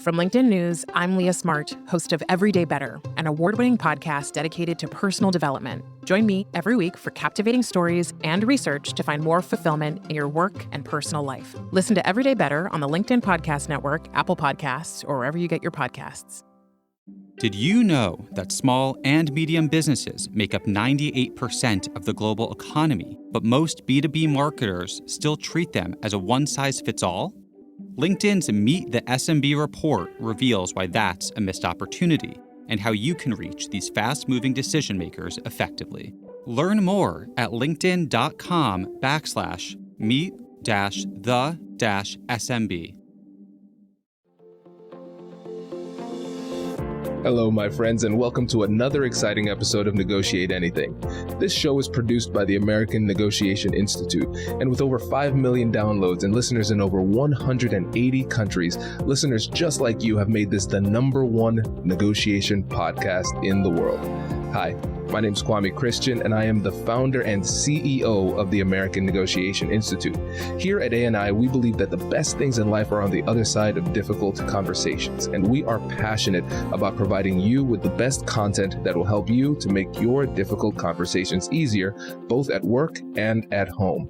From LinkedIn News, I'm Leah Smart, host of Everyday Better, an award-winning podcast dedicated to personal development. Join me every week for captivating stories and research to find more fulfillment in your work and personal life. Listen to Everyday Better on the LinkedIn Podcast Network, Apple Podcasts, or wherever you get your podcasts. Did you know that small and medium businesses make up 98% of the global economy, but most B2B marketers still treat them as a one-size-fits-all? LinkedIn's Meet the SMB report reveals why that's a missed opportunity and how you can reach these fast-moving decision makers effectively. Learn more at linkedin.com/meet-the-SMB. Hello, my friends, and welcome to another exciting episode of Negotiate Anything. This show is produced by the American Negotiation Institute, and with over 5 million downloads and listeners in over 180 countries, listeners just like you have made this the #1 negotiation podcast in the world. Hi, my name is Kwame Christian, and I am the founder and CEO of the American Negotiation Institute. Here at ANI, we believe that the best things in life are on the other side of difficult conversations, and we are passionate about providing you with the best content that will help you to make your difficult conversations easier, both at work and at home.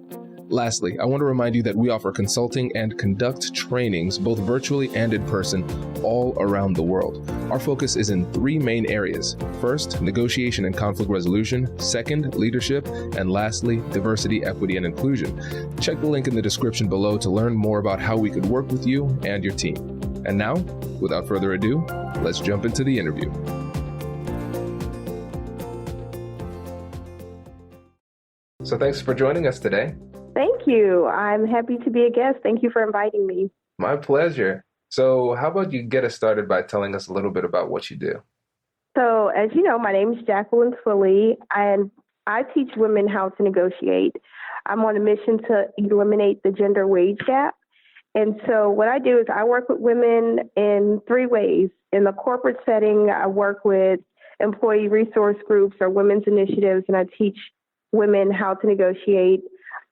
Lastly, I want to remind you that we offer consulting and conduct trainings, both virtually and in person, all around the world. Our focus is in 3 main areas. First, negotiation and conflict resolution. Second, leadership. And lastly, diversity, equity, and inclusion. Check the link in the description below to learn more about how we could work with you and your team. And now, without further ado, let's jump into the interview. So thanks for joining us today. Thank you. I'm happy to be a guest. Thank you for inviting me. My pleasure. So how about you get us started by telling us a little bit about what you do? So as you know, my name is Jacqueline Twillie, and I teach women how to negotiate. I'm on a mission to eliminate the gender wage gap. And so what I do is I work with women in 3 ways. In the corporate setting, I work with employee resource groups or women's initiatives, and I teach women how to negotiate.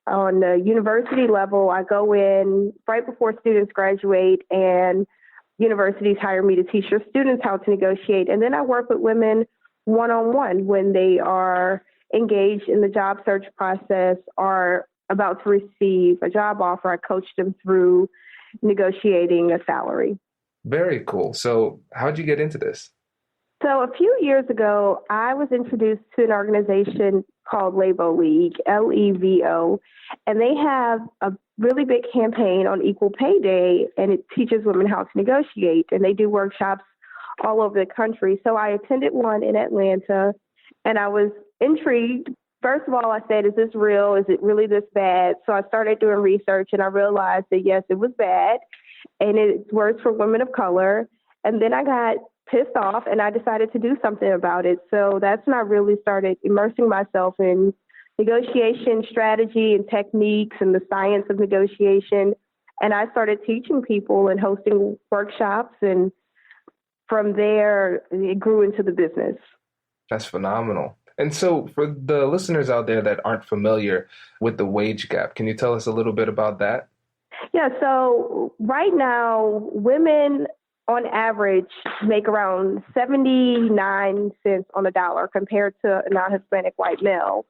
On the university level, I go in right before students graduate, and universities hire me to teach their students how to negotiate. And then I work with women one-on-one when they are engaged in the job search process or about to receive a job offer. I coach them through negotiating a salary. Very cool. So how'd you get into this? So a few years ago, I was introduced to an organization called Levo League, Levo, and they have a really big campaign on Equal Pay Day, and it teaches women how to negotiate, and they do workshops all over the country. So I attended one in Atlanta, and I was intrigued. First of all, I said, is this real? Is it really this bad? So I started doing research, and I realized that, yes, it was bad, and it's worse for women of color. And then I got pissed off, and I decided to do something about it. So that's when I really started immersing myself in negotiation strategy and techniques and the science of negotiation. And I started teaching people and hosting workshops. And from there, it grew into the business. That's phenomenal. And so for the listeners out there that aren't familiar with the wage gap, can you tell us a little bit about that? Yeah, so right now, women on average make around 79 cents on the dollar compared to a non-Hispanic white male.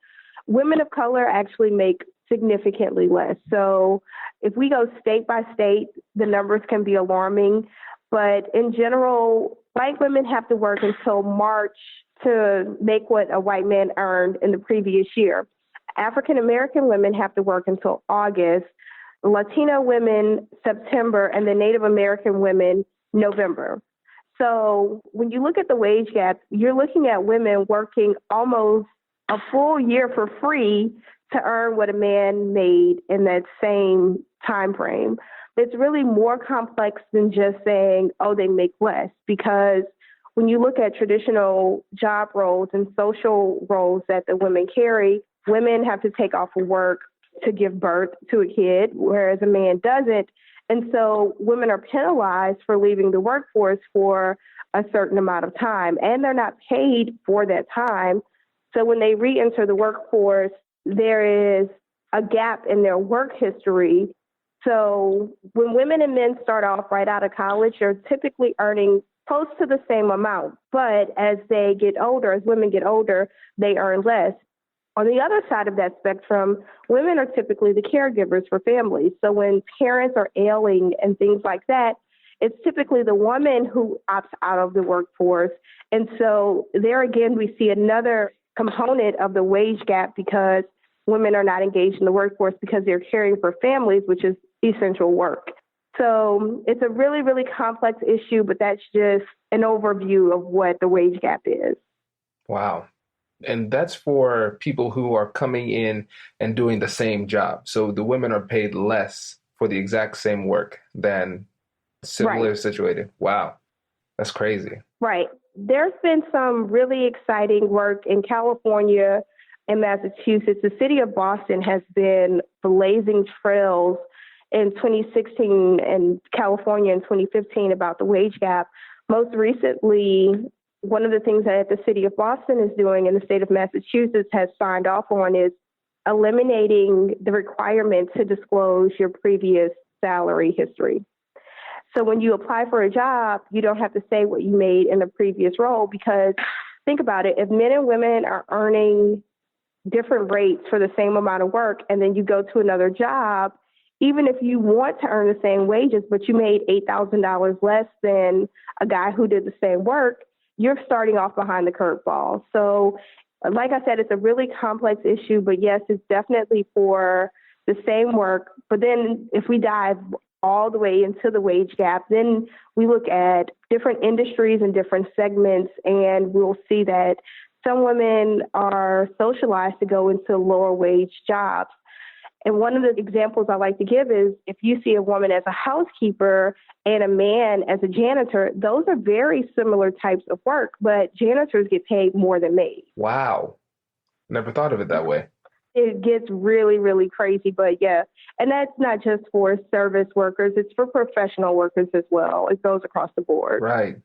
Women of color actually make significantly less. So if we go state by state, the numbers can be alarming. But in general, white women have to work until March to make what a white man earned in the previous year. African American women have to work until August, Latino women, September, and the Native American women, November. So when you look at the wage gap, you're looking at women working almost a full year for free to earn what a man made in that same time frame. It's really more complex than just saying, oh, they make less, because when you look at traditional job roles and social roles that the women carry, women have to take off of work to give birth to a kid, whereas a man doesn't. And so women are penalized for leaving the workforce for a certain amount of time, and they're not paid for that time. So when they re-enter the workforce, there is a gap in their work history So when women and men start off right out of college, they're typically earning close to the same amount. But as they get older, as women get older, they earn less. On the other side of that spectrum, women are typically the caregivers for families. So when parents are ailing and things like that, it's typically the woman who opts out of the workforce. And so there again, we see another component of the wage gap because women are not engaged in the workforce because they're caring for families, which is essential work. So it's a really, really complex issue, but that's just an overview of what the wage gap is. Wow. And that's for people who are coming in and doing the same job. So the women are paid less for the exact same work than similar situated. Wow. That's crazy. Right. There's been some really exciting work in California and Massachusetts. The city of Boston has been blazing trails in 2016 and California in 2015 about the wage gap. Most recently, one of the things that the city of Boston is doing and the state of Massachusetts has signed off on is eliminating the requirement to disclose your previous salary history. So when you apply for a job, you don't have to say what you made in the previous role because think about it, if men and women are earning different rates for the same amount of work and then you go to another job, even if you want to earn the same wages, but you made $8,000 less than a guy who did the same work, you're starting off behind the curveball. So like I said, it's a really complex issue, but yes, it's definitely for the same work. But then if we dive all the way into the wage gap, then we look at different industries and different segments, and we'll see that some women are socialized to go into lower wage jobs. And one of the examples I like to give is if you see a woman as a housekeeper and a man as a janitor, those are very similar types of work, but janitors get paid more than maids. Wow. Never thought of it that way. It gets really, really crazy, but yeah. And that's not just for service workers, it's for professional workers as well. It goes across the board. Right.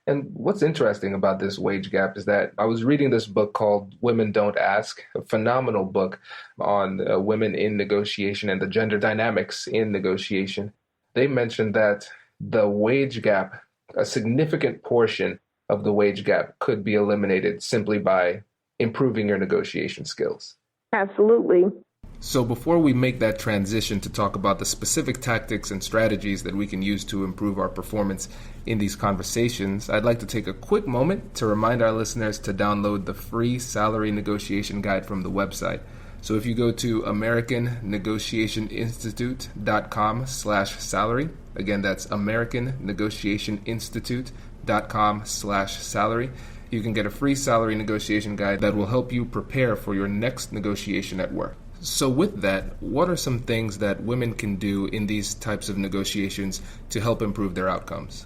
And what's interesting about this wage gap is that I was reading this book called Women Don't Ask, a phenomenal book on women in negotiation and the gender dynamics in negotiation. They mentioned that the wage gap, a significant portion of the wage gap could be eliminated simply by improving your negotiation skills. Absolutely. So before we make that transition to talk about the specific tactics and strategies that we can use to improve our performance in these conversations, I'd like to take a quick moment to remind our listeners to download the free salary negotiation guide from the website. So if you go to AmericanNegotiationInstitute.com/salary, again, that's AmericanNegotiationInstitute.com/salary, you can get a free salary negotiation guide that will help you prepare for your next negotiation at work. So with that, what are some things that women can do in these types of negotiations to help improve their outcomes?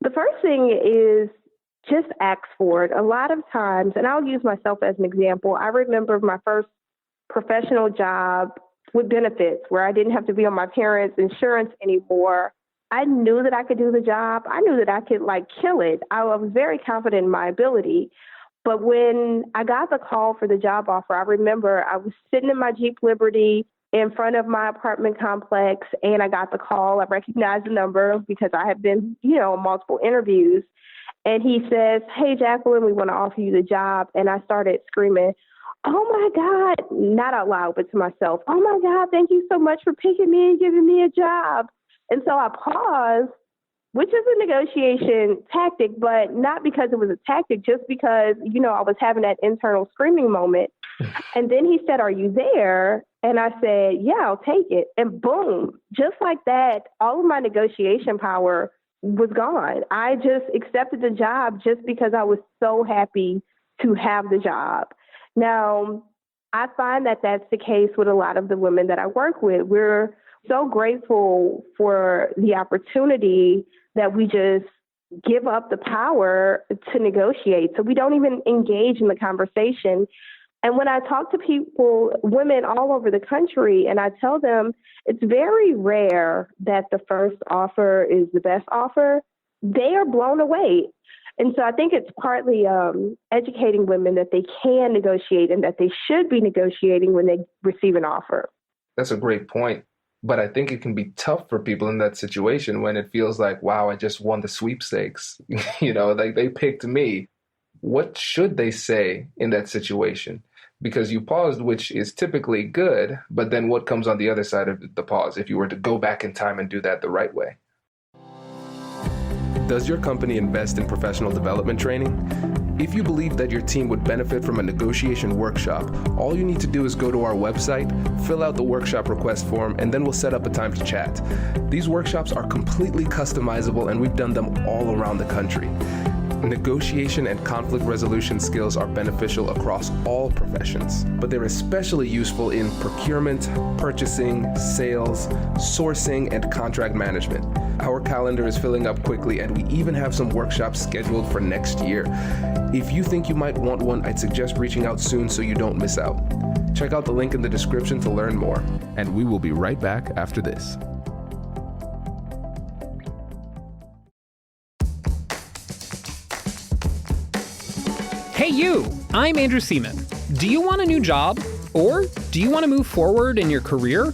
The first thing is just ask for it. A lot of times, and I'll use myself as an example, I remember my first professional job with benefits where I didn't have to be on my parents' insurance anymore. I knew that I could do the job. I knew that I could kill it. I was very confident in my ability. But when I got the call for the job offer, I remember I was sitting in my Jeep Liberty in front of my apartment complex, and I got the call. I recognized the number because I had been, on multiple interviews. And he says, "Hey, Jacqueline, we want to offer you the job." And I started screaming, "Oh, my God," not out loud, but to myself, "Oh, my God, thank you so much for picking me and giving me a job." And so I paused, which is a negotiation tactic, but not because it was a tactic, just because, I was having that internal screaming moment. And then he said, "Are you there?" And I said, "Yeah, I'll take it." And boom, just like that, all of my negotiation power was gone. I just accepted the job just because I was so happy to have the job. Now, I find that that's the case with a lot of the women that I work with. We're so grateful for the opportunity that we just give up the power to negotiate. So we don't even engage in the conversation. And when I talk to people, women all over the country, and I tell them it's very rare that the first offer is the best offer, they are blown away. And so I think it's partly educating women that they can negotiate and that they should be negotiating when they receive an offer. That's a great point. But I think it can be tough for people in that situation when it feels like, wow, I just won the sweepstakes. Like they picked me. What should they say in that situation? Because you paused, which is typically good, but then what comes on the other side of the pause if you were to go back in time and do that the right way? Does your company invest in professional development training? If you believe that your team would benefit from a negotiation workshop, all you need to do is go to our website, fill out the workshop request form, and then we'll set up a time to chat. These workshops are completely customizable, and we've done them all around the country. Negotiation and conflict resolution skills are beneficial across all professions, but they're especially useful in procurement, purchasing, sales, sourcing, and contract management. Our calendar is filling up quickly, and we even have some workshops scheduled for next year. If you think you might want one, I'd suggest reaching out soon so you don't miss out. Check out the link in the description to learn more, and we will be right back after this. Hey you, I'm Andrew Seaman. Do you want a new job? Or do you want to move forward in your career?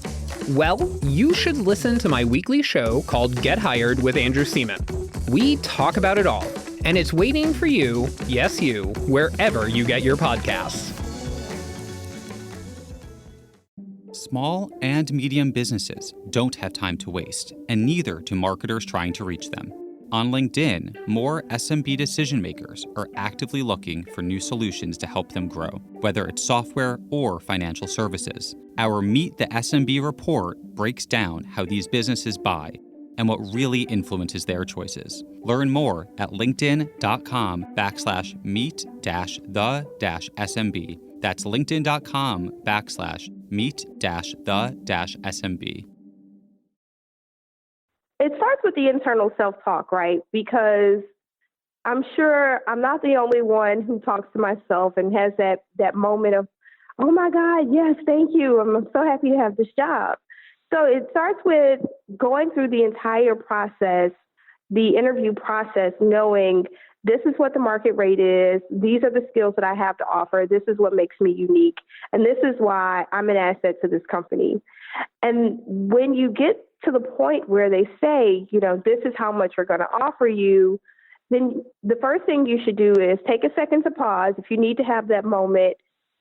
Well, you should listen to my weekly show called Get Hired with Andrew Seaman. We talk about it all, and it's waiting for you, yes you, wherever you get your podcasts. Small and medium businesses don't have time to waste, and neither do marketers trying to reach them. On LinkedIn, more SMB decision makers are actively looking for new solutions to help them grow, whether it's software or financial services. Our Meet the SMB report breaks down how these businesses buy and what really influences their choices. Learn more at linkedin.com/meet-the-SMB. That's linkedin.com/meet-the-SMB. It starts with the internal self-talk, right? Because I'm sure I'm not the only one who talks to myself and has that moment of, oh my God, yes, thank you. I'm so happy to have this job. So it starts with going through the entire process, the interview process, knowing this is what the market rate is. These are the skills that I have to offer. This is what makes me unique. And this is why I'm an asset to this company. And when you get to the point where they say, this is how much we're going to offer you, then the first thing you should do is take a second to pause. If you need to have that moment,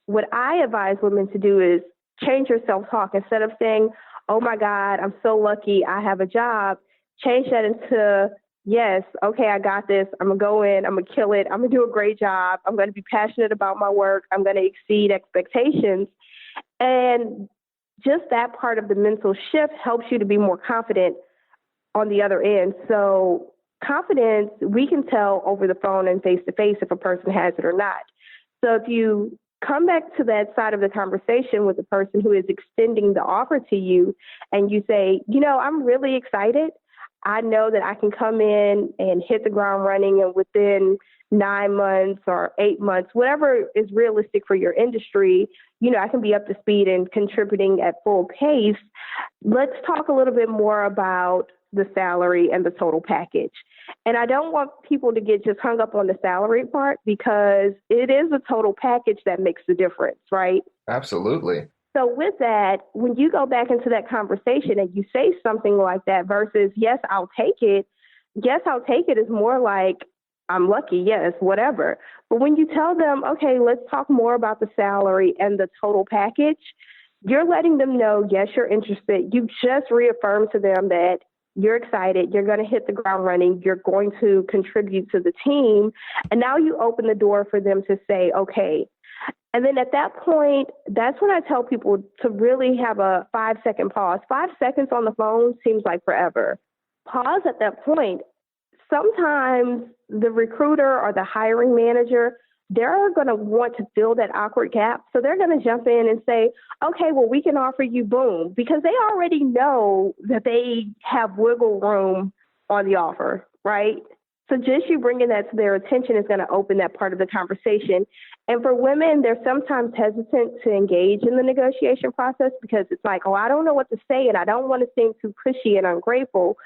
what I advise women to do is change your self-talk. Instead of saying, oh my God, I'm so lucky I have a job, change that into, yes, okay, I got this. I'm going to go in, I'm going to kill it. I'm going to do a great job. I'm going to be passionate about my work. I'm going to exceed expectations. And just that part of the mental shift helps you to be more confident on the other end. So confidence, we can tell over the phone and face-to-face if a person has it or not. So if you come back to that side of the conversation with the person who is extending the offer to you and you say, I'm really excited. I know that I can come in and hit the ground running, and within 9 months or 8 months, whatever is realistic for your industry, I can be up to speed and contributing at full pace. Let's talk a little bit more about the salary and the total package. And I don't want people to get just hung up on the salary part, because it is the total package that makes the difference, right? Absolutely. So with that, when you go back into that conversation and you say something like that versus, yes, I'll take it is more like, I'm lucky, yes, whatever. But when you tell them, okay, let's talk more about the salary and the total package, you're letting them know, yes, you're interested. You just reaffirmed to them that you're excited, you're going to hit the ground running, you're going to contribute to the team. And now you open the door for them to say, okay. And then at that point, that's when I tell people to really have a 5-second pause. 5 seconds on the phone seems like forever. Pause at that point. Sometimes the recruiter or the hiring manager, they're going to want to fill that awkward gap. So they're going to jump in and say, okay, well, we can offer you boom, because they already know that they have wiggle room on the offer, right? So just you bringing that to their attention is going to open that part of the conversation. And for women, they're sometimes hesitant to engage in the negotiation process because it's like, oh, I don't know what to say, and I don't want to seem too pushy and ungrateful.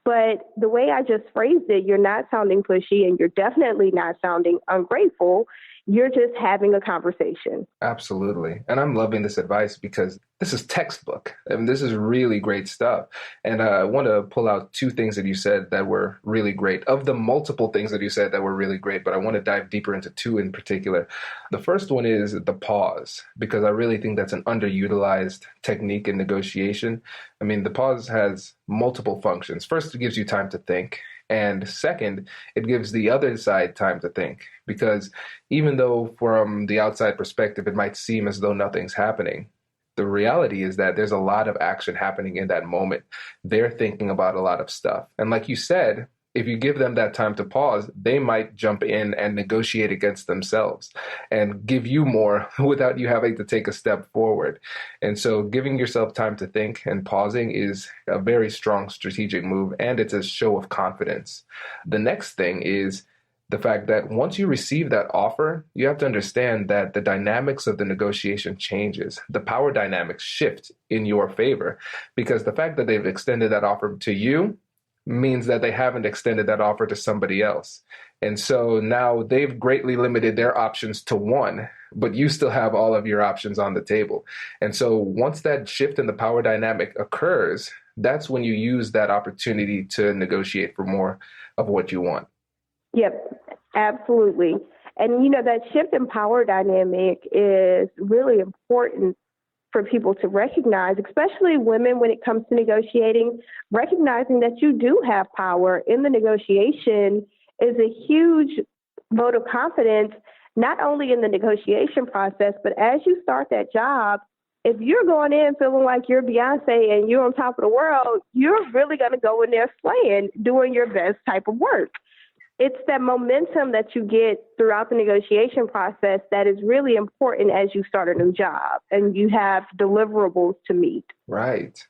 But the way I just phrased it, you're not sounding pushy and you're definitely not sounding ungrateful. You're just having a conversation. Absolutely. And I'm loving this advice because this is textbook. I mean, this is really great stuff. And I want to pull out two things that you said that were really great. Of the multiple things that you said that were really great, but I want to dive deeper into two in particular. The first one is the pause, because I really think that's an underutilized technique in negotiation. I mean, the pause has multiple functions. First, it gives you time to think. And second, it gives the other side time to think, because even though from the outside perspective, it might seem as though nothing's happening, the reality is that there's a lot of action happening in that moment. They're thinking about a lot of stuff. And like you said, if you give them that time to pause, they might jump in and negotiate against themselves and give you more without you having to take a step forward. And so giving yourself time to think and pausing is a very strong strategic move, and it's a show of confidence. The next thing is the fact that once you receive that offer, you have to understand that the dynamics of the negotiation changes. The power dynamics shift in your favor, because the fact that they've extended that offer to you means that they haven't extended that offer to somebody else. And so now they've greatly limited their options to one, but you still have all of your options on the table. And so once that shift in the power dynamic occurs, that's when you use that opportunity to negotiate for more of what you want. Yep, absolutely. And, that shift in power dynamic is really important for people to recognize, especially women when it comes to negotiating. Recognizing that you do have power in the negotiation is a huge vote of confidence, not only in the negotiation process, but as you start that job. If you're going in feeling like you're Beyonce and you're on top of the world, you're really going to go in there slaying, doing your best type of work. It's that momentum that you get throughout the negotiation process that is really important as you start a new job and you have deliverables to meet. Right.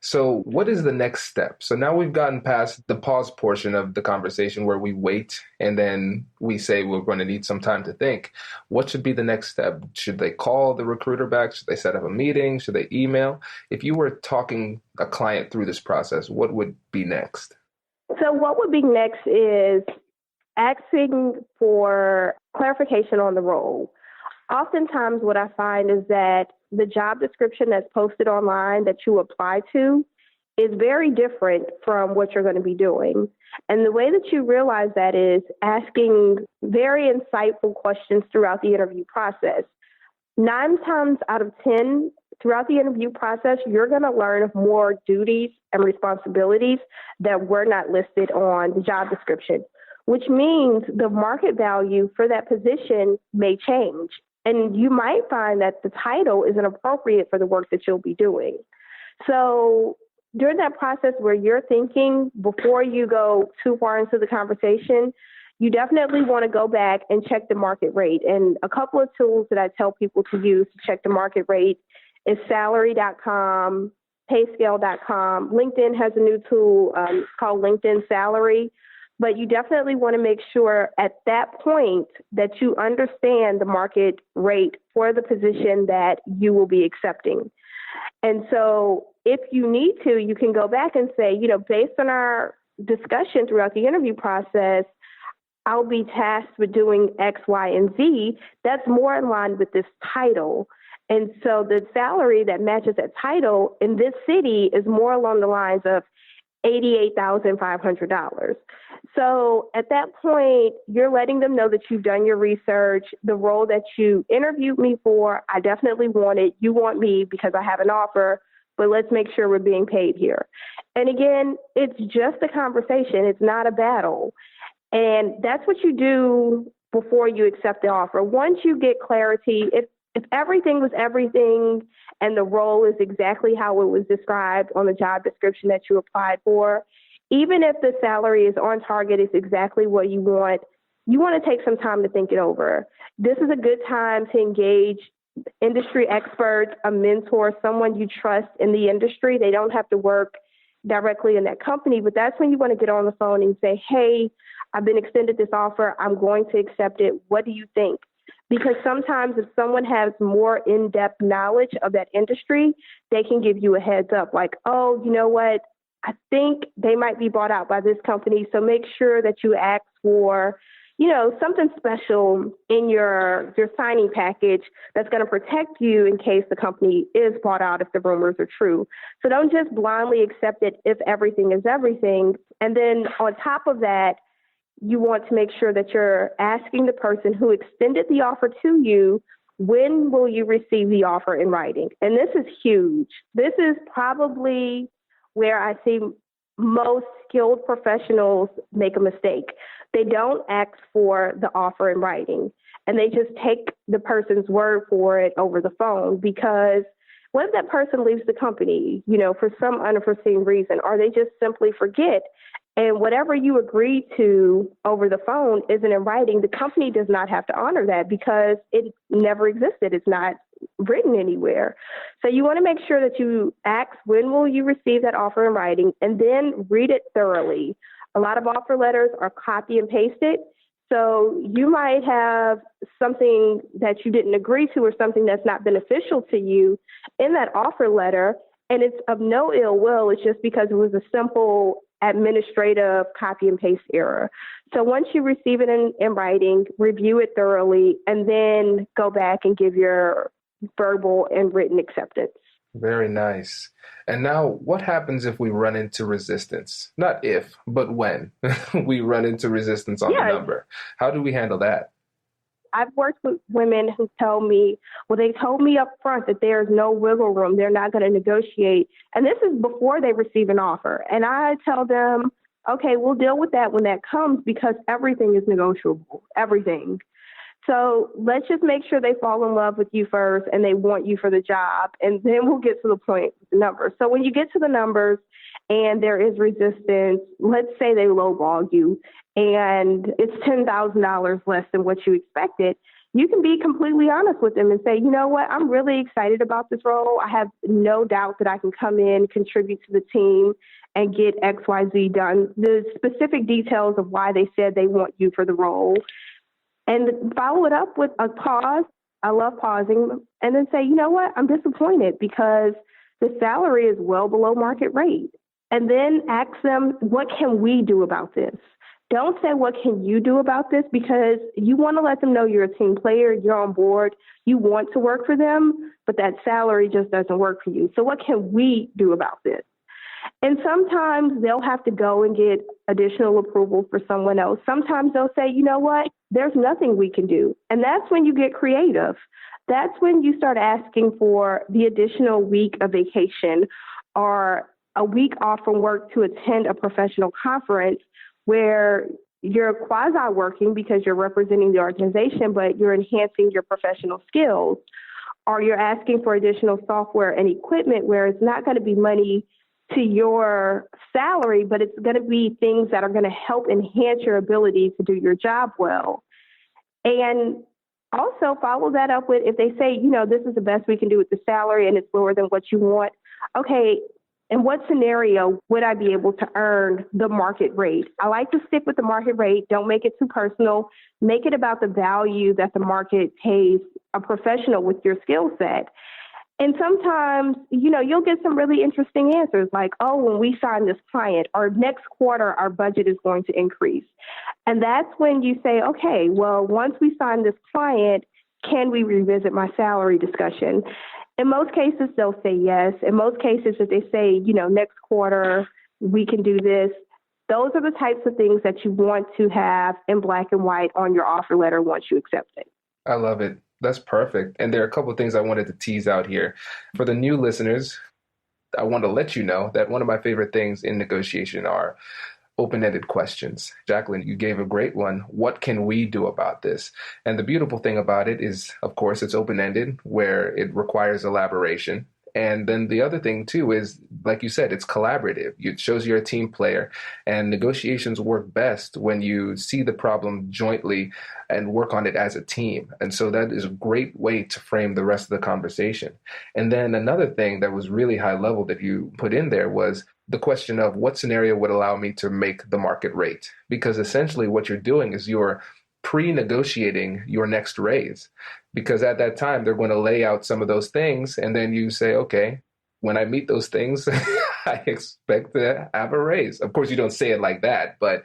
So what is the next step? So now we've gotten past the pause portion of the conversation where we wait and then we say we're going to need some time to think. What should be the next step? Should they call the recruiter back? Should they set up a meeting? Should they email? If you were talking a client through this process, what would be next? So what would be next is asking for clarification on the role. Oftentimes what I find is that the job description that's posted online that you apply to is very different from what you're going to be doing. And the way that you realize that is asking very insightful questions throughout the interview process. 9 times out of 10, throughout the interview process, you're going to learn of more duties and responsibilities that were not listed on the job description, which means the market value for that position may change. And you might find that the title isn't appropriate for the work that you'll be doing. So during that process where you're thinking, before you go too far into the conversation, you definitely want to go back and check the market rate. And a couple of tools that I tell people to use to check the market rate is salary.com, payscale.com. LinkedIn has a new tool called LinkedIn Salary. But you definitely want to make sure at that point that you understand the market rate for the position that you will be accepting. And so if you need to, you can go back and say, based on our discussion throughout the interview process, I'll be tasked with doing X, Y, and Z. That's more in line with this title. And so the salary that matches that title in this city is more along the lines of $88,500. So at that point, you're letting them know that you've done your research. The role that you interviewed me for, I definitely want it. You want me because I have an offer, but let's make sure we're being paid here. And again, it's just a conversation. It's not a battle. And that's what you do before you accept the offer. Once you get clarity, if everything was everything and the role is exactly how it was described on the job description that you applied for, even if the salary is on target, is exactly what you want to take some time to think it over. This is a good time to engage industry experts, a mentor, someone you trust in the industry. They don't have to work directly in that company, but that's when you want to get on the phone and say, hey, I've been extended this offer. I'm going to accept it. What do you think? Because sometimes if someone has more in-depth knowledge of that industry, they can give you a heads up like, oh, you know what? I think they might be bought out by this company. So make sure that you ask for, something special in your signing package that's going to protect you in case the company is bought out, if the rumors are true. So don't just blindly accept it if everything is everything. And then on top of that, you want to make sure that you're asking the person who extended the offer to you, when will you receive the offer in writing? And this is huge. This is probably where I see most skilled professionals make a mistake. They don't ask for the offer in writing, and they just take the person's word for it over the phone, because what if that person leaves the company, for some unforeseen reason, or they just simply forget? And whatever you agree to over the phone isn't in writing. The company does not have to honor that because it never existed. It's not written anywhere. So you want to make sure that you ask, when will you receive that offer in writing, and then read it thoroughly. A lot of offer letters are copy and pasted. So you might have something that you didn't agree to or something that's not beneficial to you in that offer letter. And it's of no ill will. It's just because it was a simple administrative copy and paste error. So once you receive it in writing, review it thoroughly, and then go back and give your verbal and written acceptance. Very nice. And now, what happens if we run into resistance? Not if, but when we run into resistance on the number. How do we handle that? I've worked with women who tell me, well, they told me up front that there's no wiggle room. They're not going to negotiate. And this is before they receive an offer. And I tell them, okay, we'll deal with that when that comes, because everything is negotiable, everything. So let's just make sure they fall in love with you first and they want you for the job. And then we'll get to the point with the numbers. So when you get to the numbers and there is resistance, let's say they lowball you and it's $10,000 less than what you expected, you can be completely honest with them and say, you know what, I'm really excited about this role. I have no doubt that I can come in, contribute to the team, and get XYZ done. The specific details of why they said they want you for the role. And follow it up with a pause. I love pausing. And then say, you know what, I'm disappointed because the salary is well below market rate. And then ask them, what can we do about this? Don't say, what can you do about this? Because you want to let them know you're a team player, you're on board, you want to work for them, but that salary just doesn't work for you. So what can we do about this? And sometimes they'll have to go and get additional approval for someone else. Sometimes they'll say, you know what, there's nothing we can do. And that's when you get creative. That's when you start asking for the additional week of vacation or a week off from work to attend a professional conference where you're quasi-working because you're representing the organization, but you're enhancing your professional skills. Or you're asking for additional software and equipment where it's not going to be money to your salary, but it's going to be things that are going to help enhance your ability to do your job well. And also follow that up with, if they say, you know, this is the best we can do with the salary and it's lower than what you want. Okay, in what scenario would I be able to earn the market rate? I like to stick with the market rate. Don't make it too personal. Make it about the value that the market pays a professional with your skill set. And sometimes, you know, you'll get some really interesting answers like, oh, when we sign this client, or next quarter, our budget is going to increase. And that's when you say, okay, well, once we sign this client, can we revisit my salary discussion? In most cases, they'll say yes. In most cases, if they say, you know, next quarter, we can do this, those are the types of things that you want to have in black and white on your offer letter once you accept it. I love it. That's perfect. And there are a couple of things I wanted to tease out here. For the new listeners, I want to let you know that one of my favorite things in negotiation are open-ended questions. Jacqueline, you gave a great one. What can we do about this? And the beautiful thing about it is, of course, it's open-ended, where it requires elaboration. And then the other thing, too, is, like you said, it's collaborative. It shows you're a team player. And negotiations work best when you see the problem jointly and work on it as a team. And so that is a great way to frame the rest of the conversation. And then another thing that was really high level that you put in there was the question of what scenario would allow me to make the market rate? Because essentially what you're doing is you're pre-negotiating your next raise, because at that time they're going to lay out some of those things, and then you say, okay, when I meet those things, I expect to have a raise. Of course, you don't say it like that, but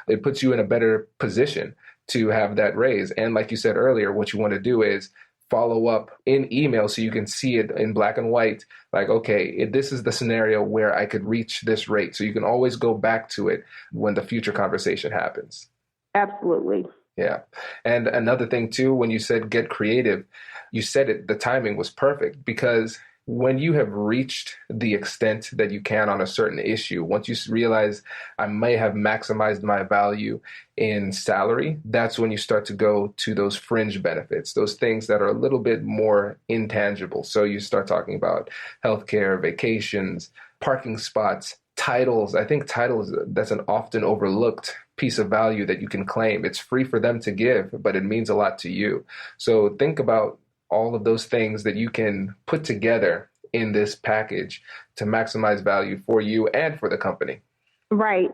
it puts you in a better position to have that raise. And like you said earlier, what you want to do is follow up in email so you can see it in black and white, like, okay, this is the scenario where I could reach this rate. So you can always go back to it when the future conversation happens. Absolutely. Yeah. And another thing too, when you said get creative, you said it, the timing was perfect, because when you have reached the extent that you can on a certain issue, once you realize I may have maximized my value in salary, that's when you start to go to those fringe benefits, those things that are a little bit more intangible. So you start talking about healthcare, vacations, parking spots, titles. I think titles, that's an often overlooked piece of value that you can claim. It's free for them to give, but it means a lot to you. So think about all of those things that you can put together in this package to maximize value for you and for the company. Right.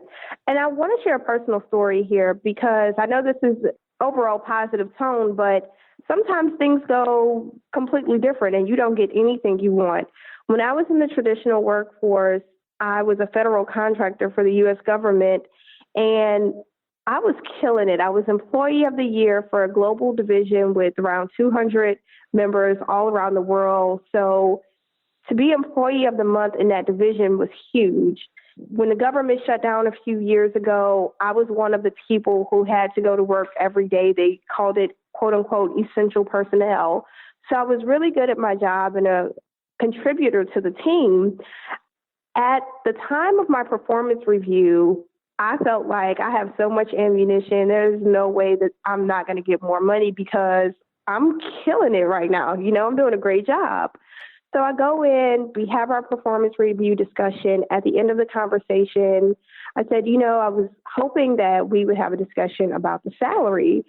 And I want to share a personal story here, because I know this is overall positive tone, but sometimes things go completely different and you don't get anything you want. When I was in the traditional workforce, I was a federal contractor for the U.S. government, and I was killing it. I was Employee of the Year for a global division with around 200 members all around the world. So to be Employee of the Month in that division was huge. When the government shut down a few years ago, I was one of the people who had to go to work every day. They called it, quote unquote, essential personnel. So I was really good at my job and a contributor to the team. At the time of my performance review, I felt like I have so much ammunition. There's no way that I'm not going to get more money because I'm killing it right now. You know, I'm doing a great job. So I go in, we have our performance review discussion. At the end of the conversation, I said, you know, I was hoping that we would have a discussion about the salary.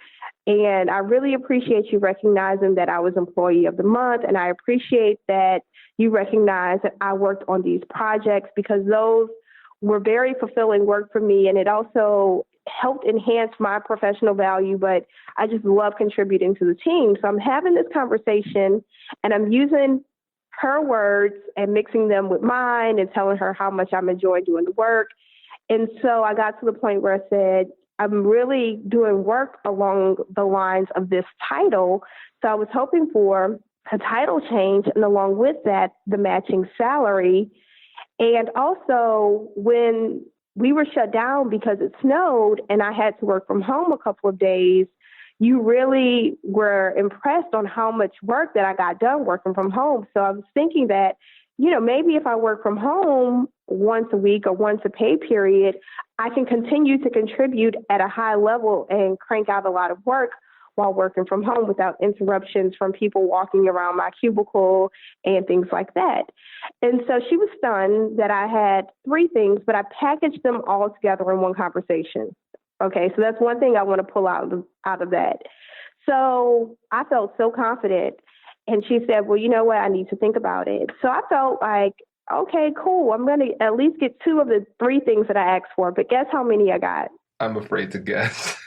And I really appreciate you recognizing that I was Employee of the Month. And I appreciate that you recognize that I worked on these projects, because those were very fulfilling work for me. And it also helped enhance my professional value, but I just love contributing to the team. So I'm having this conversation and I'm using her words and mixing them with mine and telling her how much I'm enjoying doing the work. And so I got to the point where I said, I'm really doing work along the lines of this title. So I was hoping for a title change, and along with that, the matching salary. And also, when we were shut down because it snowed and I had to work from home a couple of days, you really were impressed on how much work that I got done working from home. So I was thinking that, you know, maybe if I work from home once a week or once a pay period, I can continue to contribute at a high level and crank out a lot of work while working from home without interruptions from people walking around my cubicle and things like that. And so she was stunned that I had three things, but I packaged them all together in one conversation. Okay, so that's one thing I want to pull out of that. So I felt so confident. And she said, well, you know what? I need to think about it. So I felt like, okay, cool. I'm going to at least get two of the three things that I asked for. But guess how many I got? I'm afraid to guess.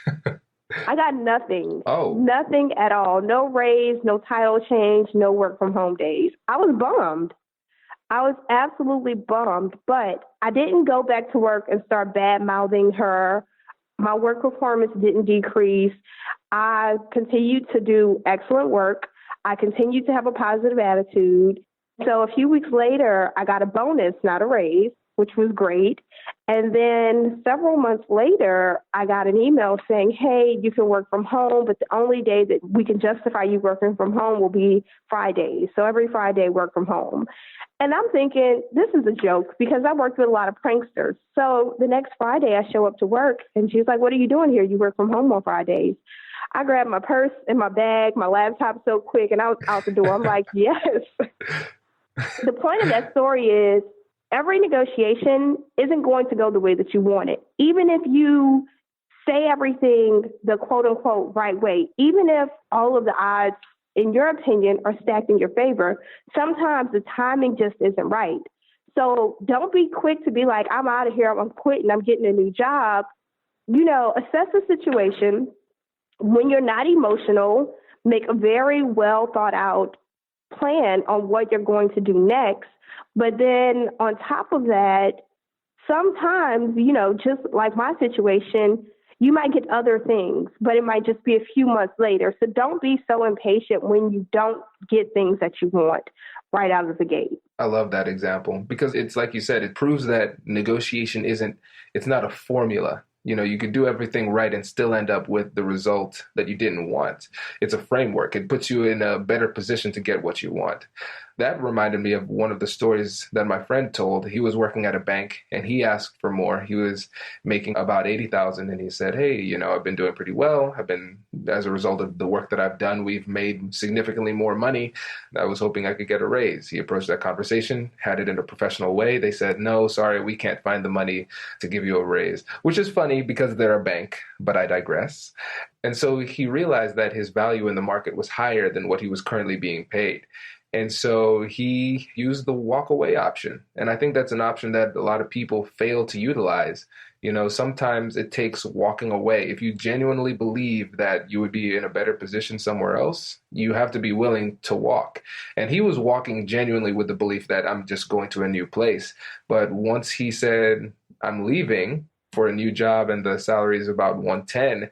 I got nothing. Oh. Nothing at all. No raise, no title change, no work from home days. I was bummed. I was absolutely bummed. But I didn't go back to work and start bad-mouthing her. My work performance didn't decrease. I continued to do excellent work. I continued to have a positive attitude. So a few weeks later, I got a bonus, not a raise, which was great. And then several months later, I got an email saying, hey, you can work from home, but the only day that we can justify you working from home will be Fridays. So every Friday, work from home. And I'm thinking, this is a joke, because I worked with a lot of pranksters. So the next Friday, I show up to work, and she's like, what are you doing here? You work from home on Fridays. I grabbed my purse and my bag, my laptop so quick, and I was out the door. I'm like, yes. The point of that story is every negotiation isn't going to go the way that you want it. Even if you say everything the quote unquote right way, even if all of the odds, in your opinion, are stacked in your favor, sometimes the timing just isn't right. So don't be quick to be like, I'm out of here, I'm quitting, I'm getting a new job. You know, assess the situation. When you're not emotional, make a very well thought out plan on what you're going to do next. But then on top of that, sometimes, just like my situation, you might get other things, but it might just be a few months later. So don't be so impatient when you don't get things that you want right out of the gate. I love that example because it's like you said, it proves that negotiation it's not a formula. You could do everything right and still end up with the result that you didn't want. It's a framework. It puts you in a better position to get what you want. That reminded me of one of the stories that my friend told. He was working at a bank and he asked for more. He was making about 80,000 and he said, hey, I've been doing pretty well. As a result of the work that I've done, we've made significantly more money. I was hoping I could get a raise. He approached that conversation, had it in a professional way. They said, no, sorry, we can't find the money to give you a raise, which is funny because they're a bank, but I digress. And so he realized that his value in the market was higher than what he was currently being paid. And so he used the walk away option. And I think that's an option that a lot of people fail to utilize. Sometimes it takes walking away. If you genuinely believe that you would be in a better position somewhere else, you have to be willing to walk. And he was walking genuinely with the belief that I'm just going to a new place. But once he said, I'm leaving for a new job and the salary is about 110,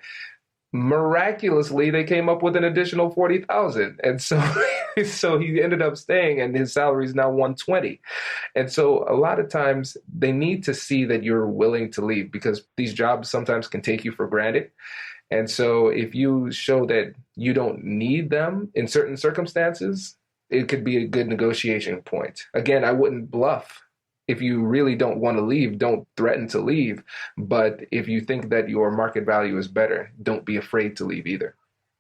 miraculously, they came up with an additional 40,000. And so he ended up staying and his salary is now 120. And so a lot of times they need to see that you're willing to leave because these jobs sometimes can take you for granted. And so if you show that you don't need them in certain circumstances, it could be a good negotiation point. Again, I wouldn't bluff. If you really don't want to leave, don't threaten to leave. But if you think that your market value is better, don't be afraid to leave either.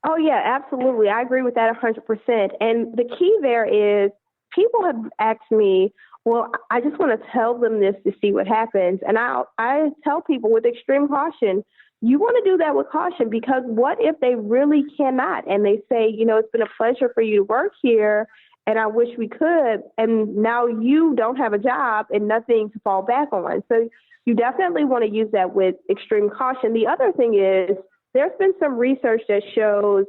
Oh, yeah, absolutely. I agree with that 100%. And the key there is people have asked me, well, I just want to tell them this to see what happens. And I tell people with extreme caution, you want to do that with caution because what if they really cannot? And they say, it's been a pleasure for you to work here. And I wish we could. And now you don't have a job and nothing to fall back on. So you definitely want to use that with extreme caution. The other thing is there's been some research that shows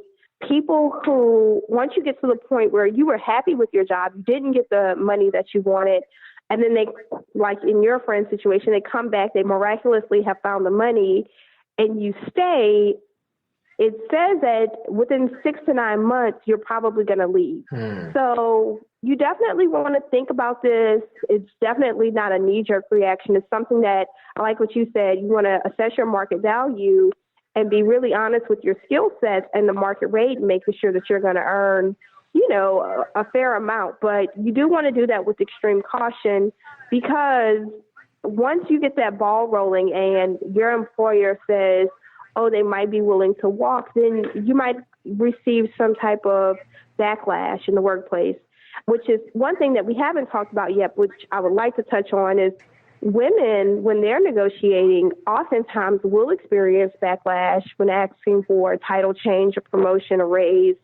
people who, once you get to the point where you were happy with your job, you didn't get the money that you wanted, and then they, like in your friend's situation, they come back, they miraculously have found the money, and you stay, it says that within 6 to 9 months, you're probably going to leave. So you definitely want to think about this. It's definitely not a knee-jerk reaction. It's something that, I like what you said, you want to assess your market value and be really honest with your skill sets and the market rate, making sure that you're going to earn, a fair amount. But you do want to do that with extreme caution because once you get that ball rolling and your employer says, oh, they might be willing to walk, then you might receive some type of backlash in the workplace, which is one thing that we haven't talked about yet, which I would like to touch on is women, when they're negotiating, oftentimes will experience backlash when asking for a title change, a promotion, a raise,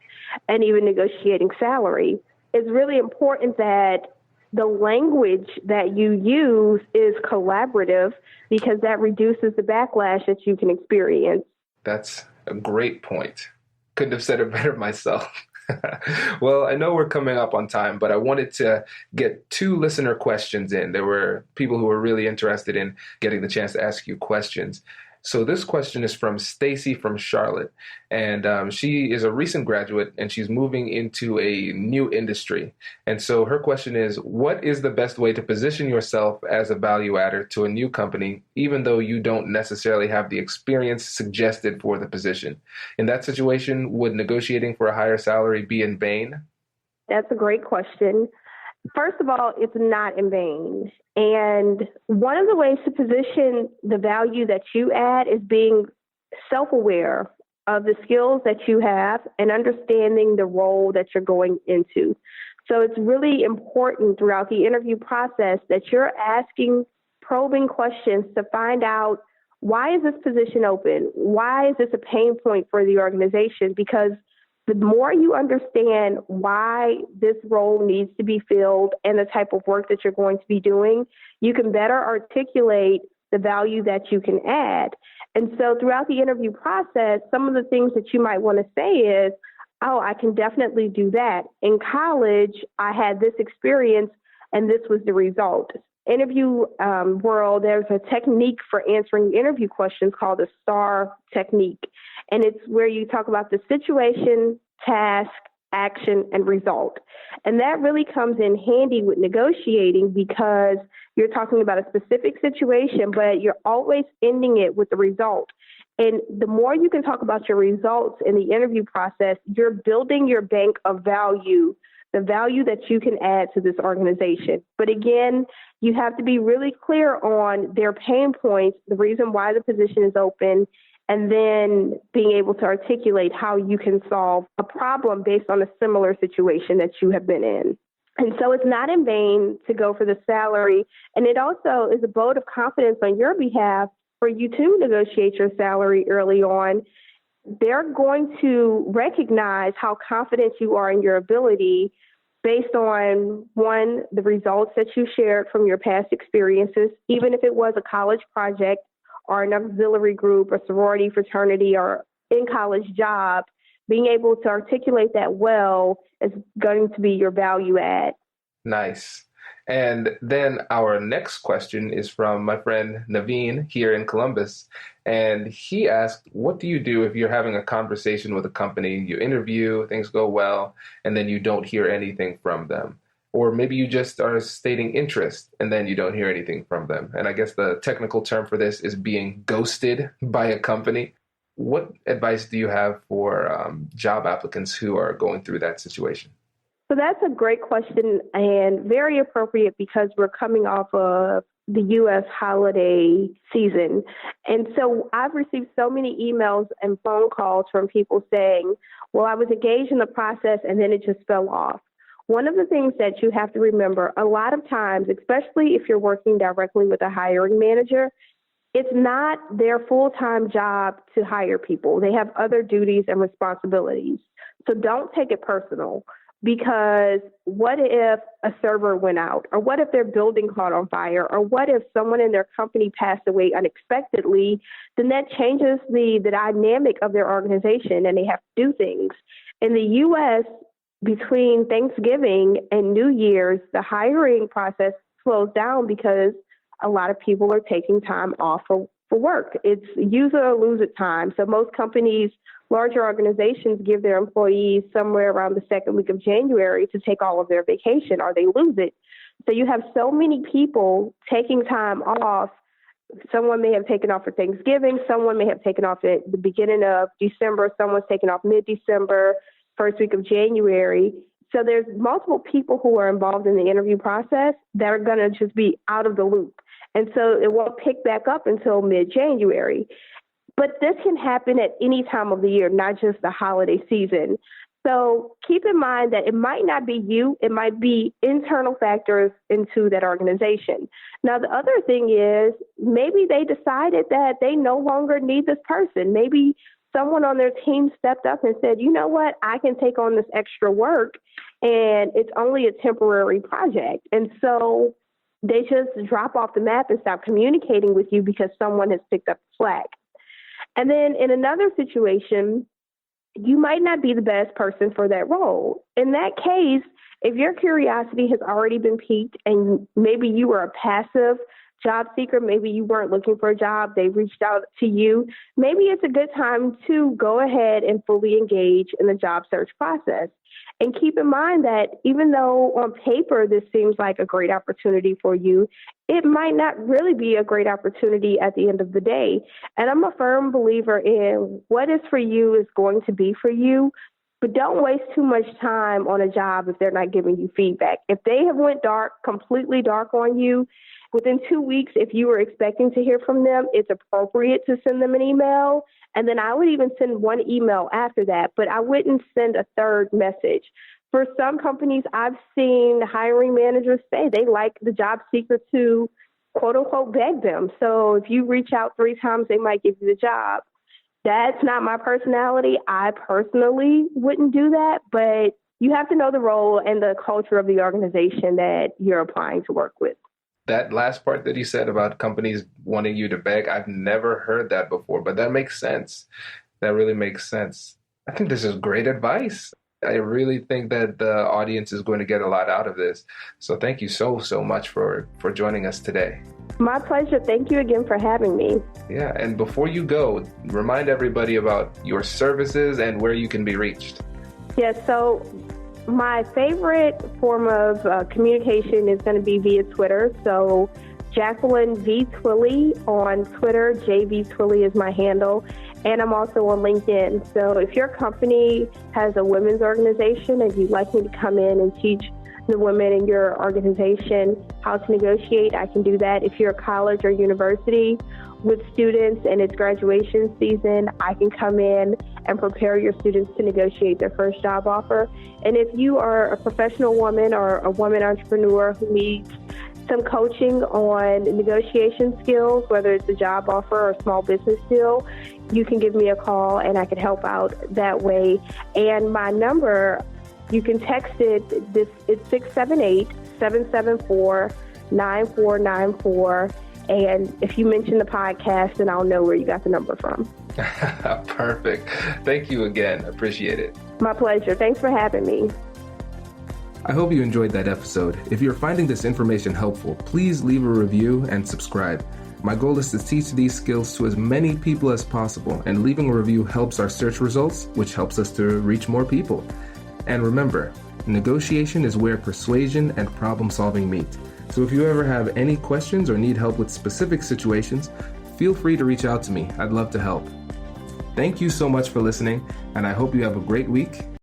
and even negotiating salary. It's really important that the language that you use is collaborative because that reduces the backlash that you can experience. That's a great point. Couldn't have said it better myself. Well, I know we're coming up on time, but I wanted to get 2 listener questions in. There were people who were really interested in getting the chance to ask you questions. So this question is from Stacy from Charlotte, and she is a recent graduate and she's moving into a new industry. And so her question is, what is the best way to position yourself as a value adder to a new company, even though you don't necessarily have the experience suggested for the position? In that situation, would negotiating for a higher salary be in vain? That's a great question. First of all, it's not in vain. And one of the ways to position the value that you add is being self-aware of the skills that you have and understanding the role that you're going into. So it's really important throughout the interview process that you're asking probing questions to find out, why is this position open? Why is this a pain point for the organization? Because the more you understand why this role needs to be filled and the type of work that you're going to be doing, you can better articulate the value that you can add. And so throughout the interview process, some of the things that you might want to say is, oh, I can definitely do that. In college, I had this experience. and this was the result. Interview world, there's a technique for answering interview questions called the STAR technique. And it's where you talk about the situation, task, action, and result. And that really comes in handy with negotiating because you're talking about a specific situation, but you're always ending it with the result. And the more you can talk about your results in the interview process, you're building your bank of value, the value that you can add to this organization. But again, you have to be really clear on their pain points, the reason why the position is open, and then being able to articulate how you can solve a problem based on a similar situation that you have been in. And so it's not in vain to go for the salary. And it also is a vote of confidence on your behalf for you to negotiate your salary early on. They're going to recognize how confident you are in your ability based on, one, the results that you shared from your past experiences, even if it was a college project or an auxiliary group, a sorority, fraternity, or in-college job. Being able to articulate that well is going to be your value add. Nice. And then our next question is from my friend Naveen here in Columbus. And he asked, what do you do if you're having a conversation with a company, you interview, things go well, and then you don't hear anything from them? Or maybe you just are stating interest and then you don't hear anything from them. And I guess the technical term for this is being ghosted by a company. What advice do you have for job applicants who are going through that situation? So that's a great question and very appropriate because we're coming off of the U.S. holiday season. And so I've received so many emails and phone calls from people saying, well, I was engaged in the process and then it just fell off. One of the things that you have to remember, a lot of times, especially if you're working directly with a hiring manager, it's not their full-time job to hire people. They have other duties and responsibilities. So don't take it personal. Because what if a server went out? Or what if their building caught on fire? Or what if someone in their company passed away unexpectedly? Then that changes the dynamic of their organization and they have to do things. In the U.S., between Thanksgiving and New Year's, the hiring process slows down because a lot of people are taking time off for work. It's use it or lose it time. So most companies, larger organizations, give their employees somewhere around the second week of January to take all of their vacation or they lose it. So you have so many people taking time off. Someone may have taken off for Thanksgiving. Someone may have taken off at the beginning of December. Someone's taken off mid-December, first week of January. So there's multiple people who are involved in the interview process that are going to just be out of the loop. And so it won't pick back up until mid-January. But this can happen at any time of the year, not just the holiday season. So keep in mind that it might not be you, it might be internal factors into that organization. Now, the other thing is maybe they decided that they no longer need this person. Maybe someone on their team stepped up and said, you know what, I can take on this extra work and it's only a temporary project. And so they just drop off the map and stop communicating with you because someone has picked up the slack. And then in another situation, you might not be the best person for that role. In that case, if your curiosity has already been piqued and maybe you were a passive job seeker, maybe you weren't looking for a job, they reached out to you, maybe it's a good time to go ahead and fully engage in the job search process. And keep in mind that even though on paper this seems like a great opportunity for you, it might not really be a great opportunity at the end of the day. And I'm a firm believer in what is for you is going to be for you. But don't waste too much time on a job if they're not giving you feedback. If they have went dark, completely dark on you, within 2 weeks, if you were expecting to hear from them, it's appropriate to send them an email. And then I would even send one email after that, but I wouldn't send a third message. For some companies, I've seen hiring managers say they like the job seeker to, quote unquote, beg them. So if you reach out 3 times, they might give you the job. That's not my personality. I personally wouldn't do that, but you have to know the role and the culture of the organization that you're applying to work with. That last part that you said about companies wanting you to beg, I've never heard that before, but that makes sense. That really makes sense. I think this is great advice. I really think that the audience is going to get a lot out of this. So thank you so much for joining us today. My pleasure. Thank you again for having me. Yeah, and before you go, remind everybody about your services and where you can be reached. Yeah, so my favorite form of communication is going to be via Twitter. So Jacqueline V. Twillie on Twitter. JV Twillie is my handle. And I'm also on LinkedIn. So if your company has a women's organization and you'd like me to come in and teach the women in your organization how to negotiate, I can do that. If you're a college or university with students and it's graduation season, I can come in and prepare your students to negotiate their first job offer. And if you are a professional woman or a woman entrepreneur who needs some coaching on negotiation skills, whether it's a job offer or a small business deal, you can give me a call and I can help out that way. And my number, you can text it. It's 678-774-9494. And if you mention the podcast, then I'll know where you got the number from. Perfect. Thank you again. Appreciate it. My pleasure. Thanks for having me. I hope you enjoyed that episode. If you're finding this information helpful, please leave a review and subscribe. My goal is to teach these skills to as many people as possible, and leaving a review helps our search results, which helps us to reach more people. And remember, negotiation is where persuasion and problem solving meet. So if you ever have any questions or need help with specific situations, feel free to reach out to me. I'd love to help. Thank you so much for listening, and I hope you have a great week.